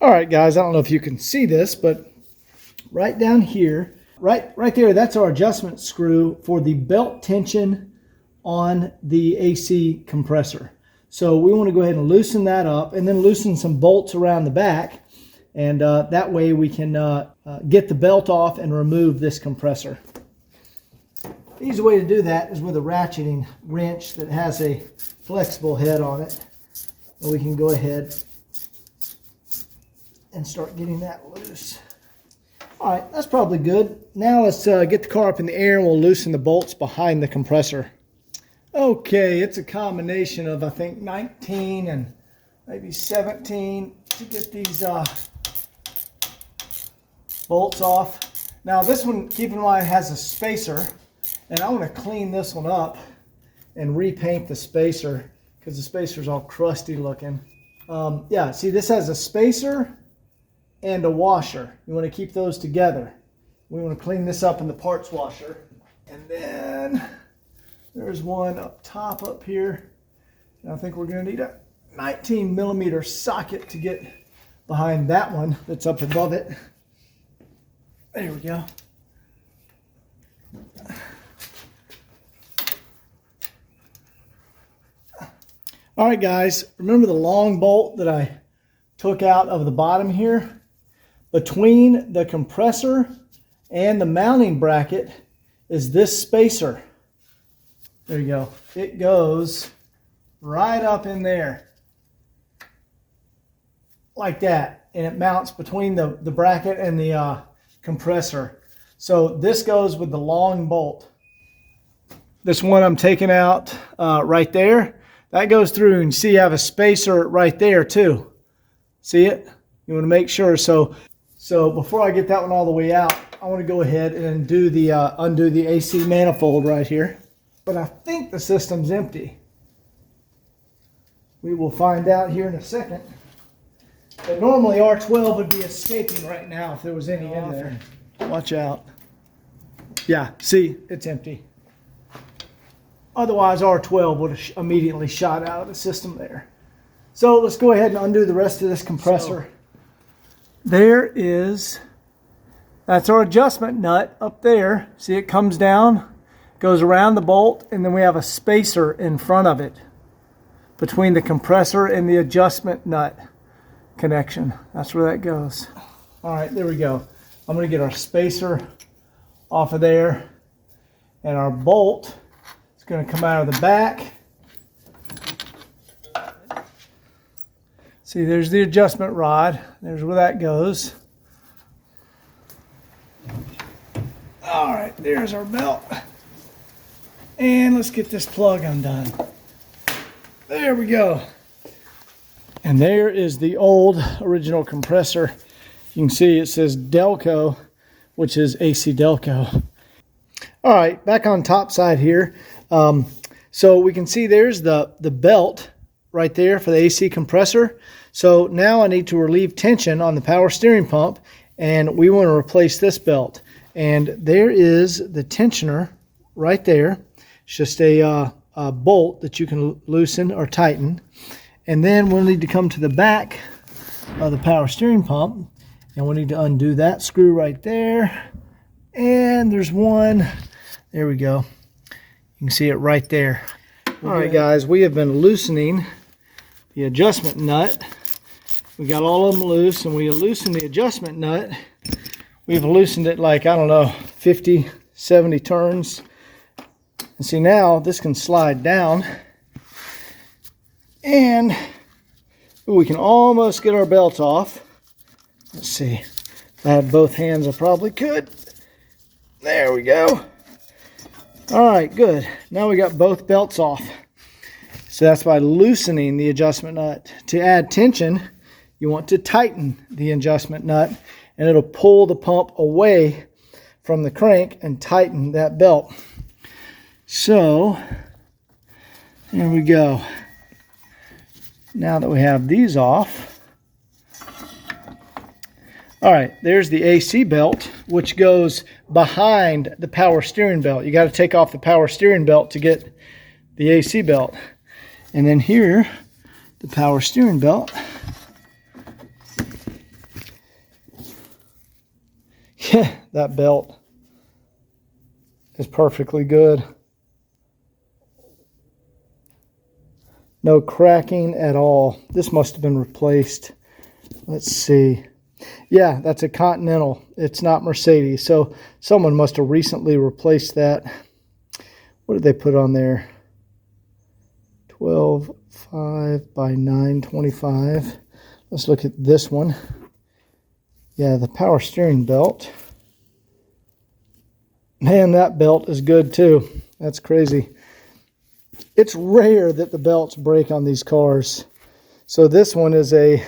All right, guys, I don't know if you can see this, but right down here, right there, that's our adjustment screw for the belt tension on the AC compressor. So we want to go ahead and loosen that up and then loosen some bolts around the back. And that way we can get the belt off and remove this compressor. The easy way to do that is with a ratcheting wrench that has a flexible head on it. And we can go ahead and start getting that loose. All right, that's probably good. Now let's get the car up in the air and we'll loosen the bolts behind the compressor. Okay, it's a combination of, I think, 19 and maybe 17 to get these bolts off. Now this one, keep in mind, has a spacer, and I want to clean this one up and repaint the spacer because the spacer's all crusty looking. Yeah, see, this has a spacer and a washer. You want to keep those together. We want to clean this up in the parts washer. And then there's one up top up here. And I think we're going to need a 19 millimeter socket to get behind that one that's up above it. There we go. All right, guys, remember the long bolt that I took out of the bottom here? Between the compressor and the mounting bracket is this spacer. There you go. It goes right up in there like that, and it mounts between the bracket and the compressor. So this goes with the long bolt. This one I'm taking out right there, that goes through, and see, you have a spacer right there too. See it? You want to make sure. So before I get that one all the way out, I want to go ahead and undo the AC manifold right here. But I think the system's empty. We will find out here in a second. But normally R12 would be escaping right now if there was any in there. Watch out. Yeah, see, it's empty. Otherwise, R12 would have immediately shot out of the system there. So let's go ahead and undo the rest of this compressor. That's our adjustment nut up there. See, it comes down, goes around the bolt, and then we have a spacer in front of it between the compressor and the adjustment nut connection. That's where that goes. All right, there we go. I'm going to get our spacer off of there, and our bolt is going to come out of the back. See, there's the adjustment rod. There's where that goes. All right, there's our belt. And let's get this plug undone. There we go. And there is the old original compressor. You can see it says Delco, which is AC Delco. All right, back on top side here. So we can see there's the belt right there for the AC compressor. So now I need to relieve tension on the power steering pump, and we want to replace this belt. And there is the tensioner right there. It's just a bolt that you can loosen or tighten. And then we'll need to come to the back of the power steering pump, and we'll need to undo that screw right there. And there's one. There we go. You can see it right there. All right, guys, we have been loosening the adjustment nut. We got all of them loose, and we loosened the adjustment nut. We've loosened it like, I don't know, 50, 70 turns. And see, now this can slide down, and we can almost get our belt off. Let's see. If I had both hands, I probably could. There we go. All right, good. Now we got both belts off. So that's by loosening the adjustment nut. To add tension, you want to tighten the adjustment nut, and it'll pull the pump away from the crank and tighten that belt. So there we go. Now that we have these off, all right, there's the AC belt, which goes behind the power steering belt. You got to take off the power steering belt to get the AC belt. And then here, the power steering belt that belt is perfectly good. No cracking at all. This must have been replaced. Let's see. Yeah, that's a Continental. It's not Mercedes. So someone must have recently replaced that. What did they put on there? 12.5 by 9.25. Let's look at this one. Yeah, the power steering belt. Man, that belt is good too. That's crazy. It's rare that the belts break on these cars. So this one is a,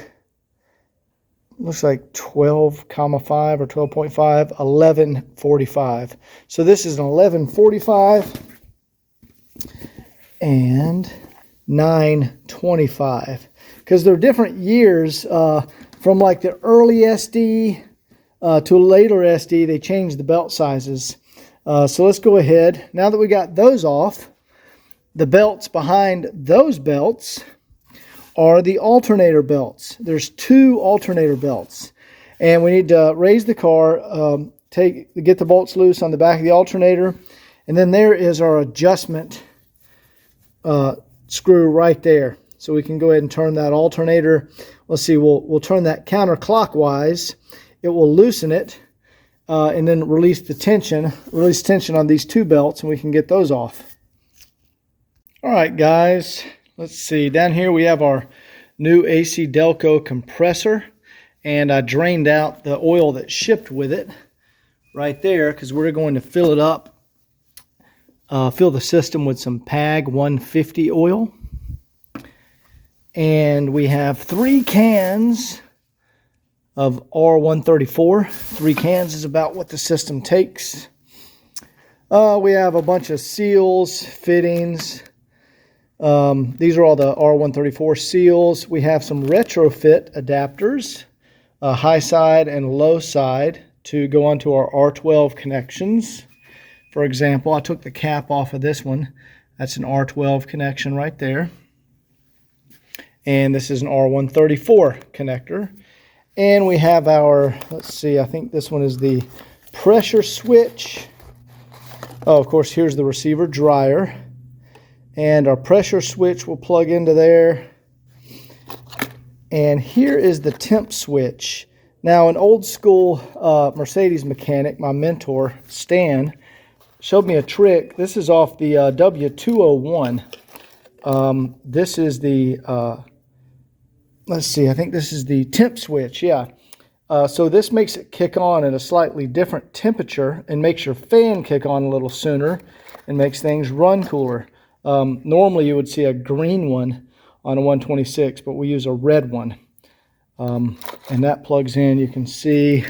looks like 12,5 or 12.5, 1145. So this is an 1145 and 925. Because they're different years from like the early SD to later SD, they changed the belt sizes. So let's go ahead. Now that we got those off, the belts behind those belts are the alternator belts. There's 2 alternator belts. And we need to raise the car, get the bolts loose on the back of the alternator. And then there is our adjustment screw right there. So we can go ahead and turn that alternator. Let's see, we'll turn that counterclockwise. It will loosen it and then release tension on these 2 belts, and we can get those off. All right, guys, let's see. Down here we have our new AC Delco compressor, and I drained out the oil that shipped with it right there because we're going to fill it up, fill the system with some PAG 150 oil. And we have 3 cans of R134. 3 cans is about what the system takes. We have a bunch of seals, fittings. These are all the R134 seals. We have some retrofit adapters, high side and low side, to go onto our R12 connections. For example, I took the cap off of this one. That's an R12 connection right there. And this is an R134 connector. And we have our, let's see, I think this one is the pressure switch. Oh, of course, here's the receiver dryer. And our pressure switch will plug into there. And here is the temp switch. Now, an old school Mercedes mechanic, my mentor, Stan, showed me a trick. This is off the W201. This is the, let's see, I think this is the temp switch, yeah. So this makes it kick on at a slightly different temperature and makes your fan kick on a little sooner and makes things run cooler. Normally you would see a green one on a 126, but we use a red one. And that plugs in, you can see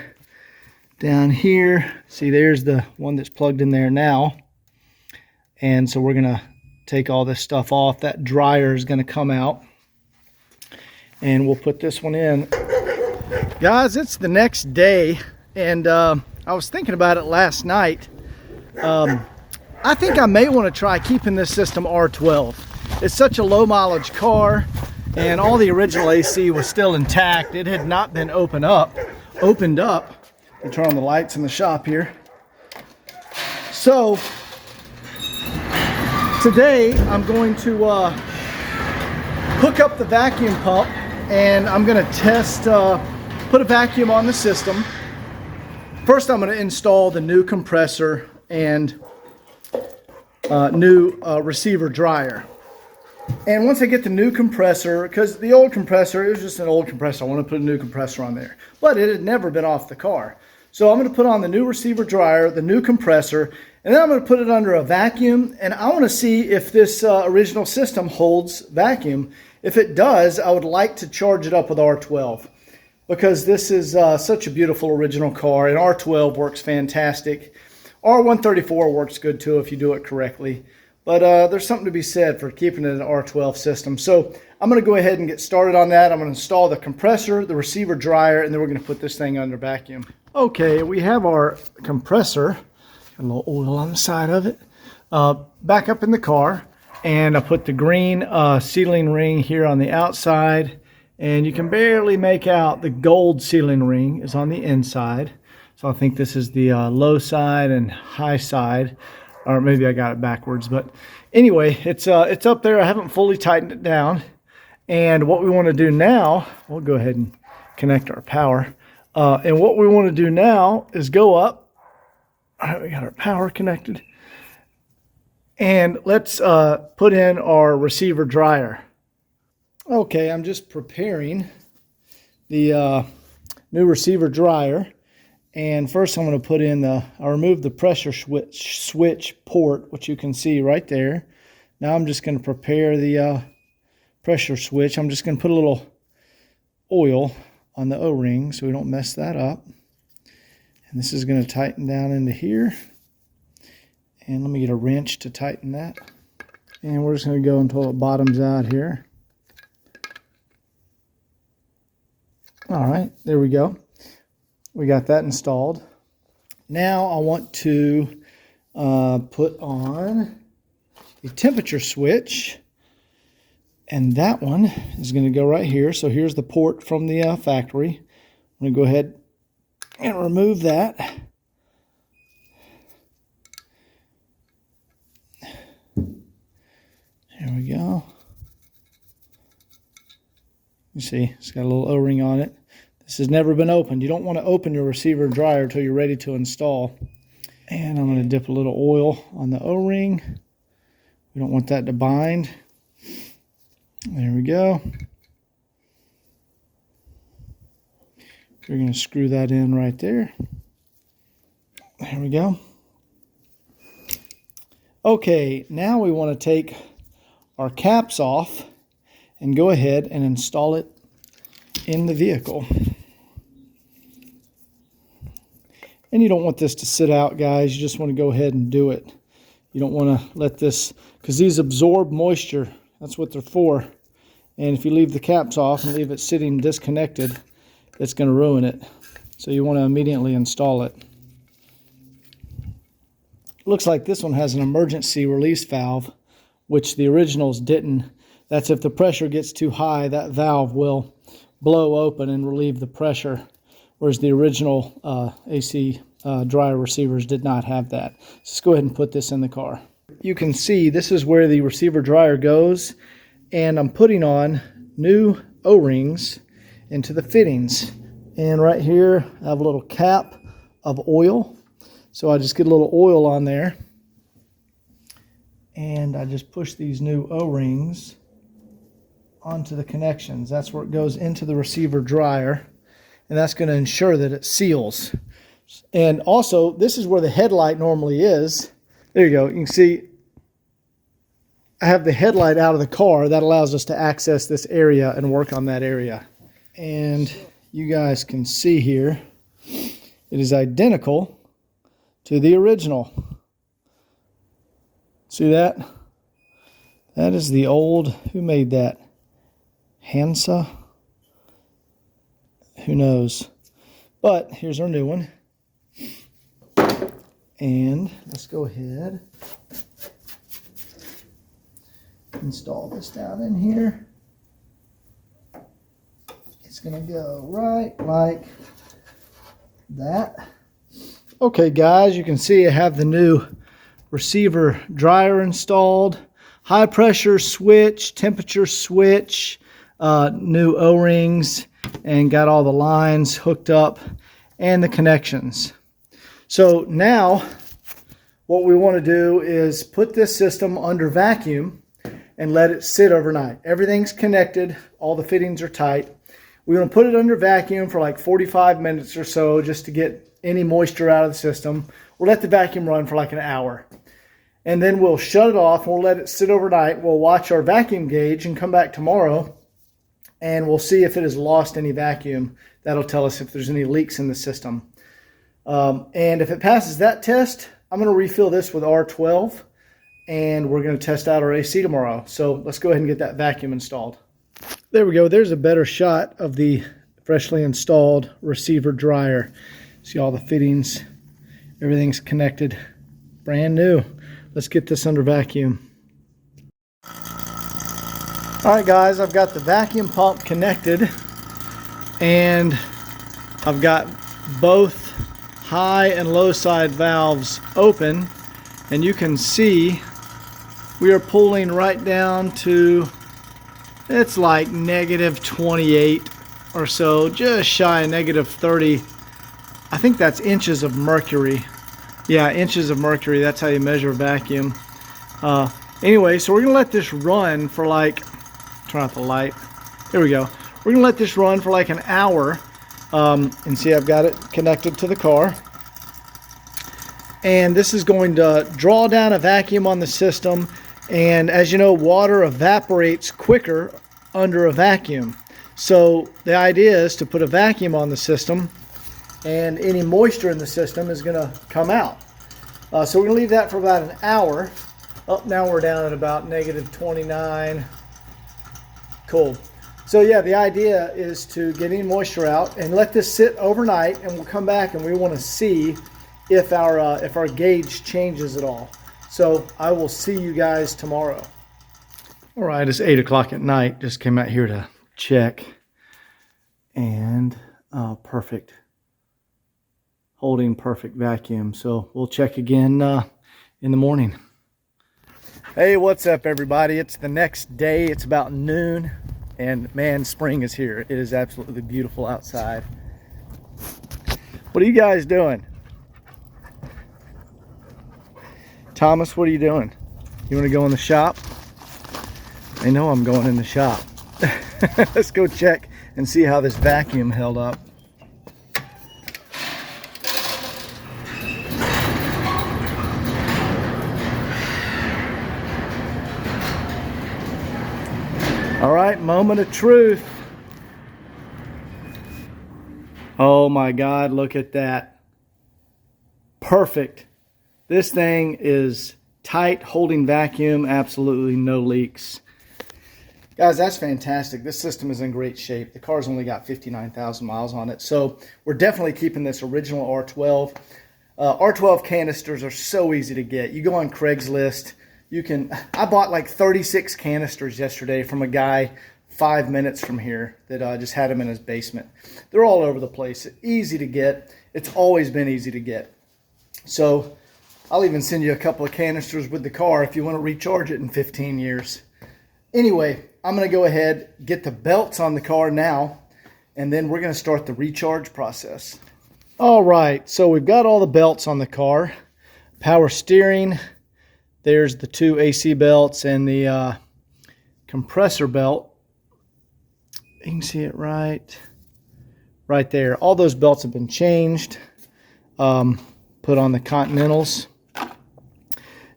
down here. See, there's the one that's plugged in there now. And so we're gonna take all this stuff off. That dryer is gonna come out. And we'll put this one in. Guys, it's the next day, and I was thinking about it last night. I think I may want to try keeping this system R12. It's such a low mileage car, and all the original AC was still intact. It had not been opened up. Let me turn on the lights in the shop here. So today I'm going to hook up the vacuum pump, and I'm going to test, put a vacuum on the system. First, I'm going to install the new compressor and new receiver dryer. And once I get the new compressor, because the old compressor, it was just an old compressor, I want to put a new compressor on there. But it had never been off the car. So I'm going to put on the new receiver dryer, the new compressor, and then I'm going to put it under a vacuum, and I want to see if this original system holds vacuum. If it does, I would like to charge it up with R12, because this is such a beautiful original car, and R12 works fantastic. R134 works good too if you do it correctly. But there's something to be said for keeping it an R12 system. So I'm going to go ahead and get started on that. I'm going to install the compressor, the receiver dryer, and then we're going to put this thing under vacuum. Okay, we have our compressor. Got a little oil on the side of it. Back up in the car. And I put the green sealing ring here on the outside. And you can barely make out the gold sealing ring is on the inside. So I think this is the low side and high side, or maybe I got it backwards. But anyway, it's up there. I haven't fully tightened it down. And what we want to do now, we'll go ahead and connect our power. And what we want to do now is go up. All right, we got our power connected. And let's put in our receiver dryer. Okay, I'm just preparing the new receiver dryer. And first I'm going to put in I'll remove the pressure switch port, which you can see right there. Now I'm just going to prepare the pressure switch. I'm just going to put a little oil on the O-ring so we don't mess that up. And this is going to tighten down into here. And let me get a wrench to tighten that. And we're just going to go until it bottoms out here. All right, there we go. We got that installed. Now I want to put on the temperature switch. And that one is going to go right here. So here's the port from the factory. I'm going to go ahead and remove that. There we go. You see, it's got a little O-ring on it. This has never been opened. You don't want to open your receiver dryer until you're ready to install. And I'm going to dip a little oil on the O-ring. We don't want that to bind. There we go. We're going to screw that in right there. There we go. Okay, now we want to take our caps off and go ahead and install it in the vehicle. And you don't want this to sit out, guys. You just want to go ahead and do it. You don't want to let this, because these absorb moisture. That's what they're for. And if you leave the caps off and leave it sitting disconnected, it's going to ruin it. So you want to immediately install it. Looks like this one has an emergency release valve, which the originals didn't. That's if the pressure gets too high, that valve will blow open and relieve the pressure, whereas the original AC dryer receivers did not have that. Let's go ahead and put this in the car. You can see this is where the receiver dryer goes, and I'm putting on new O-rings into the fittings. And right here I have a little cap of oil, so I just get a little oil on there and I just push these new O-rings onto the connections. That's where it goes into the receiver dryer, and that's going to ensure that it seals. And also, this is where the headlight normally is. There you go. You can see I have the headlight out of the car. That allows us to access this area and work on that area. And you guys can see here, it is identical to the original. See that? That is the old, who made that? Hansa? Who knows? But here's our new one. And let's go ahead, install this down in here. It's going to go right like that. Okay, guys, you can see I have the new receiver dryer installed. High pressure switch, temperature switch, new O-rings, and got all the lines hooked up and the connections. So now what we want to do is put this system under vacuum and let it sit overnight. Everything's connected, all the fittings are tight. We're going to put it under vacuum for like 45 minutes or so just to get any moisture out of the system. We'll let the vacuum run for like an hour. And then we'll shut it off and we'll let it sit overnight. We'll watch our vacuum gauge and come back tomorrow and we'll see if it has lost any vacuum. That'll tell us if there's any leaks in the system. And if it passes that test, I'm going to refill this with R12 and we're going to test out our AC tomorrow. So let's go ahead and get that vacuum installed. There we go. There's a better shot of the freshly installed receiver dryer. See all the fittings, everything's connected, brand new. Let's get this under vacuum. All right, guys, I've got the vacuum pump connected and I've got both high and low side valves open, and you can see we are pulling right down to, it's like -28 or so, just shy of -30. I think that's inches of mercury. Yeah, inches of mercury, that's how you measure vacuum. Anyway, so we're gonna let this run for like, turn off the light. There we go. We're gonna let this run for like an hour. And see, I've got it connected to the car. And this is going to draw down a vacuum on the system. And as you know, water evaporates quicker under a vacuum. So the idea is to put a vacuum on the system, and any moisture in the system is gonna come out. So we're gonna leave that for about an hour. Oh, now we're down at about -29. Cool. So yeah, the idea is to get any moisture out and let this sit overnight, and we'll come back and we want to see if our gauge changes at all. So I will see you guys tomorrow. All right, it's 8 o'clock at night. Just came out here to check, and perfect. Holding perfect vacuum. So we'll check again in the morning. Hey, what's up everybody? It's the next day. It's about noon. And man, spring is here. It is absolutely beautiful outside. What are you guys doing? Thomas, what are you doing? You want to go in the shop? I know I'm going in the shop. Let's go check and see how this vacuum held up. All right, moment of truth. Oh my God, look at that. Perfect. This thing is tight, holding vacuum, absolutely no leaks. Guys, that's fantastic. This system is in great shape. The car's only got 59,000 miles on it, so we're definitely keeping this original R12. R12 canisters are so easy to get. You go on Craigslist. I bought like 36 canisters yesterday from a guy 5 minutes from here that just had them in his basement. They're all over the place. Easy to get. It's always been easy to get. So I'll even send you a couple of canisters with the car if you want to recharge it in 15 years. Anyway, I'm going to go ahead, get the belts on the car now, and then we're going to start the recharge process. All right, so we've got all the belts on the car. Power steering. There's the 2 AC belts and the compressor belt. You can see it right there. All those belts have been changed, put on the Continentals.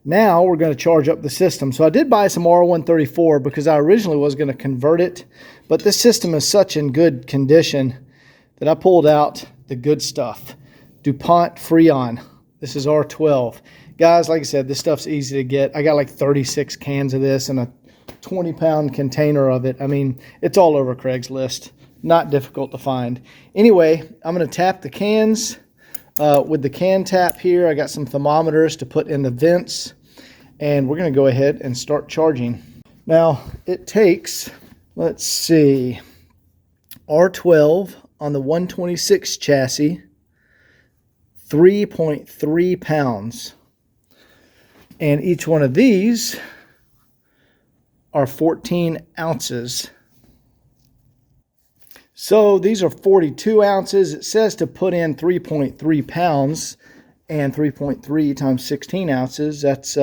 Now we're going to charge up the system. So I did buy some R134 because I originally was going to convert it, but this system is such in good condition that I pulled out the good stuff. DuPont Freon. This is R12. Guys, like I said, this stuff's easy to get. I got like 36 cans of this and a 20-pound container of it. I mean, it's all over Craigslist. Not difficult to find. Anyway, I'm going to tap the cans with the can tap here. I got some thermometers to put in the vents, and we're going to go ahead and start charging. Now, it takes, let's see, R12 on the 126 chassis, 3.3 pounds. And each one of these are 14 ounces. So these are 42 ounces. It says to put in 3.3 pounds, and 3.3 times 16 ounces, that's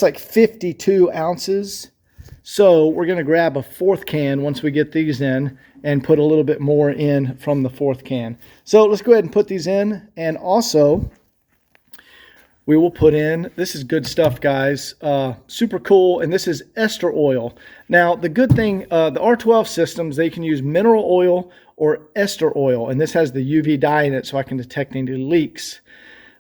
like 52 ounces. So we're going to grab a 4th can once we get these in and put a little bit more in from the 4th can. So let's go ahead and put these in, and also we will put in, this is good stuff, guys, super cool, and this is ester oil. Now, the good thing, the R12 systems, they can use mineral oil or ester oil, and this has the UV dye in it so I can detect any leaks.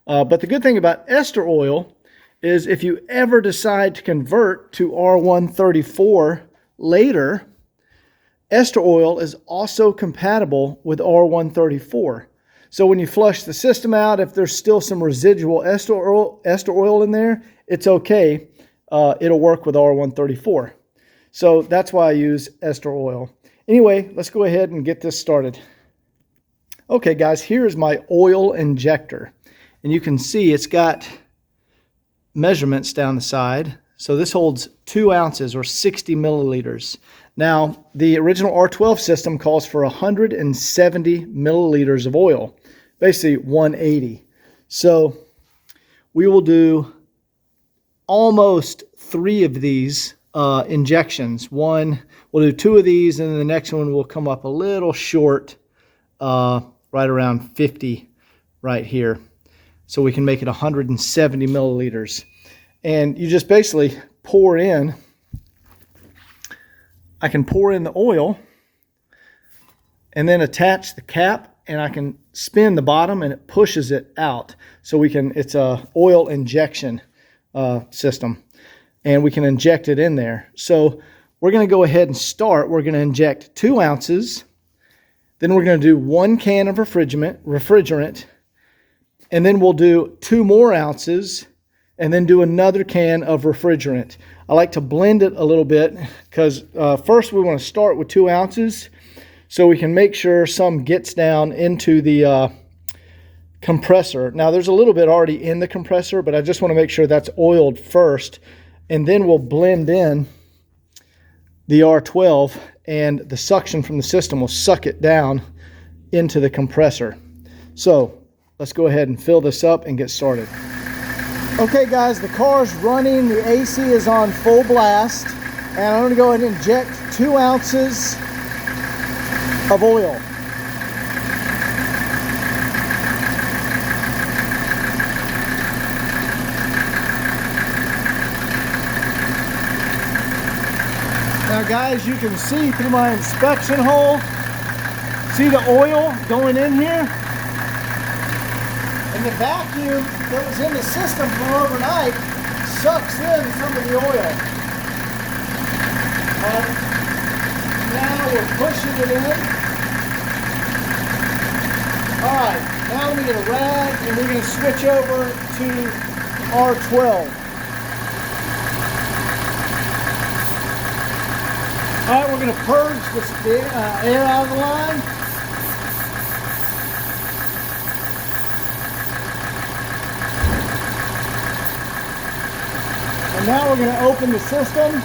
But the good thing about ester oil is if you ever decide to convert to R134 later, ester oil is also compatible with R134. So when you flush the system out, if there's still some residual ester oil in there, it's okay. It'll work with R134. So that's why I use ester oil. Anyway, let's go ahead and get this started. Okay guys, here is my oil injector. And you can see it's got measurements down the side. So this holds 2 ounces or 60 milliliters. Now, the original R12 system calls for 170 milliliters of oil, basically 180. So we will do almost 3 of these injections. We'll do 2 of these, and then the next one will come up a little short, right around 50 right here. So we can make it 170 milliliters. And you just basically pour in, I can pour in the oil and then attach the cap, and I can spin the bottom and it pushes it out. So we can, it's a oil injection system, and we can inject it in there. So we're going to go ahead and start. We're going to inject 2 ounces. Then we're going to do 1 can of refrigerant, and then we'll do 2 more ounces, and then do another can of refrigerant. I like to blend it a little bit because first we want to start with 2 ounces so we can make sure some gets down into the compressor. Now there's a little bit already in the compressor, but I just want to make sure that's oiled first, and then we'll blend in the R12, and the suction from the system will suck it down into the compressor. So let's go ahead and fill this up and get started. Okay guys, the car's running, the AC is on full blast, and I'm going to go ahead and inject 2 ounces of oil. Now guys, you can see through my inspection hole, see the oil going in here? And the vacuum that was in the system from overnight sucks in some of the oil. Now we're pushing it in. Alright, now let me get a rag, and we're going to switch over to R12. Alright, we're going to purge this air out of the line. And now we're going to open the system.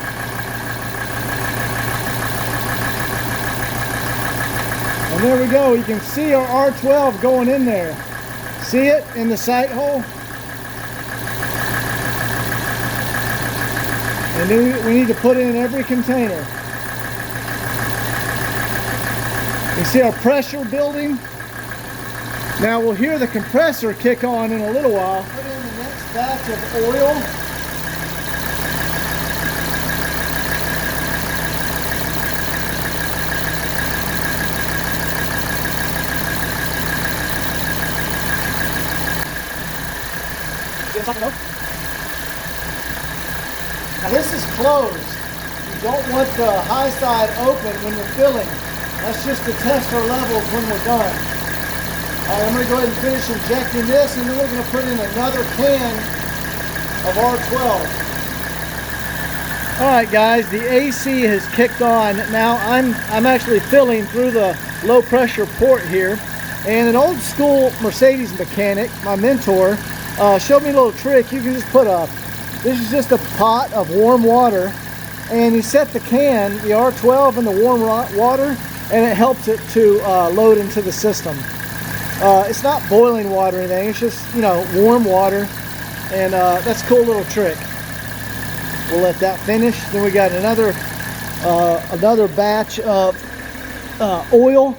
And there we go. You can see our R12 going in there. See it in the sight hole? And then we need to put it in every container. You see our pressure building? Now we'll hear the compressor kick on in a little while. Put in the next batch of oil. Now this is closed. You don't want the high side open when you're filling. That's just to test our levels when we're done. Alright, I'm going to go ahead and finish injecting this, and then we're going to put in another can of R12. Alright guys, the AC has kicked on. Now I'm actually filling through the low pressure port here. And an old school Mercedes mechanic, my mentor, showed me a little trick. You can just put this is just a pot of warm water, and you set the can, the R12, in the warm water, and it helps it to load into the system. It's not boiling water or anything, it's just, you know, warm water, and that's a cool little trick. We'll let that finish. Then we got another batch of oil,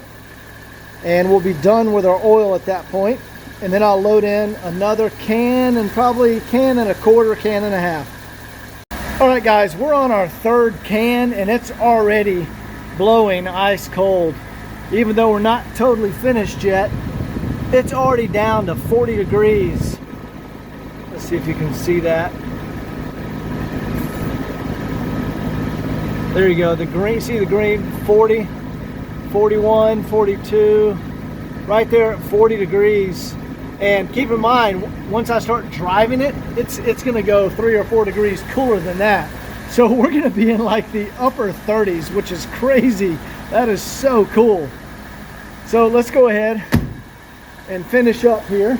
and we'll be done with our oil at that point. And then I'll load in another can, and probably can and a quarter, can and a half. All right guys, we're on our 3rd can, and it's already blowing ice cold. Even though we're not totally finished yet, it's already down to 40 degrees. Let's see if you can see that. There you go, the green, see the green, 40, 41, 42, right there at 40 degrees. And keep in mind, once I start driving it, it's gonna go 3 or 4 degrees cooler than that. So we're gonna be in like the upper 30s, which is crazy. That is so cool. So let's go ahead and finish up here.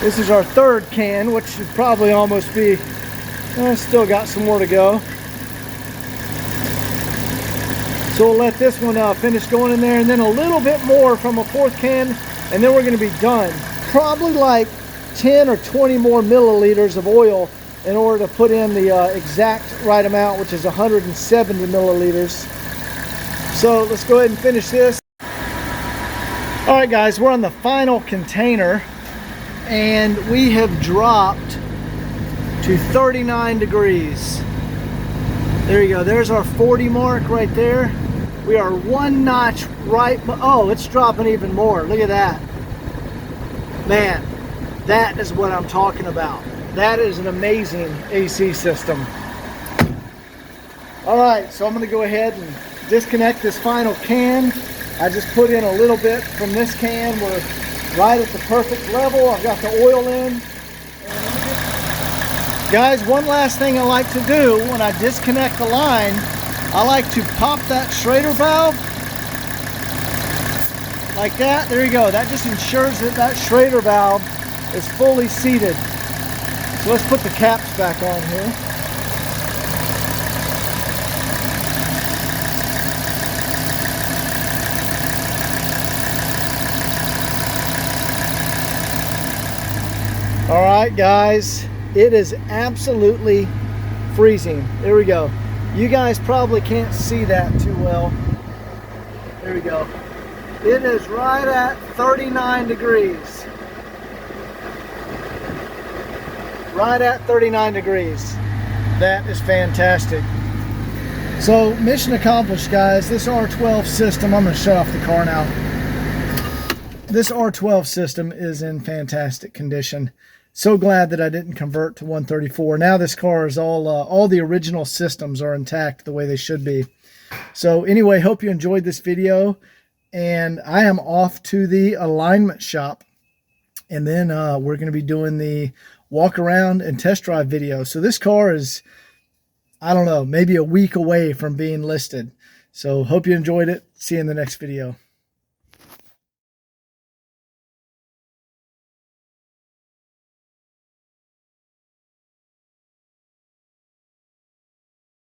This is our third can, which should probably almost be, still got some more to go. So we'll let this one finish going in there, and then a little bit more from a fourth can, and then we're going to be done. Probably like 10 or 20 more milliliters of oil in order to put in the exact right amount, which is 170 milliliters. So let's go ahead and finish this. All right, guys, we're on the final container, and we have dropped to 39 degrees. There you go. There's our 40 mark right there. We are one notch right. Oh, it's dropping even more. Look at that. Man, that is what I'm talking about. That is an amazing AC system. All right, so I'm going to go ahead and disconnect this final can. I just put in a little bit from this can. We're right at the perfect level. I've got the oil in. Guys, one last thing I like to do when I disconnect the line, I like to pop that Schrader valve like that. There you go. That just ensures that that Schrader valve is fully seated. So let's put the caps back on here. All right, guys, it is absolutely freezing. There we go. You guys probably can't see that too well. There we go. It is right at 39 degrees. Right at 39 degrees. That is fantastic. So mission accomplished, guys. This R12 system, I'm going to shut off the car now. This R12 system is in fantastic condition. So glad that I didn't convert to 134. Now this car is all the original systems are intact the way they should be. So anyway, hope you enjoyed this video, and I am off to the alignment shop, and then we're going to be doing the walk around and test drive video. So this car is, I don't know, maybe a week away from being listed. So hope you enjoyed it. See you in the next video.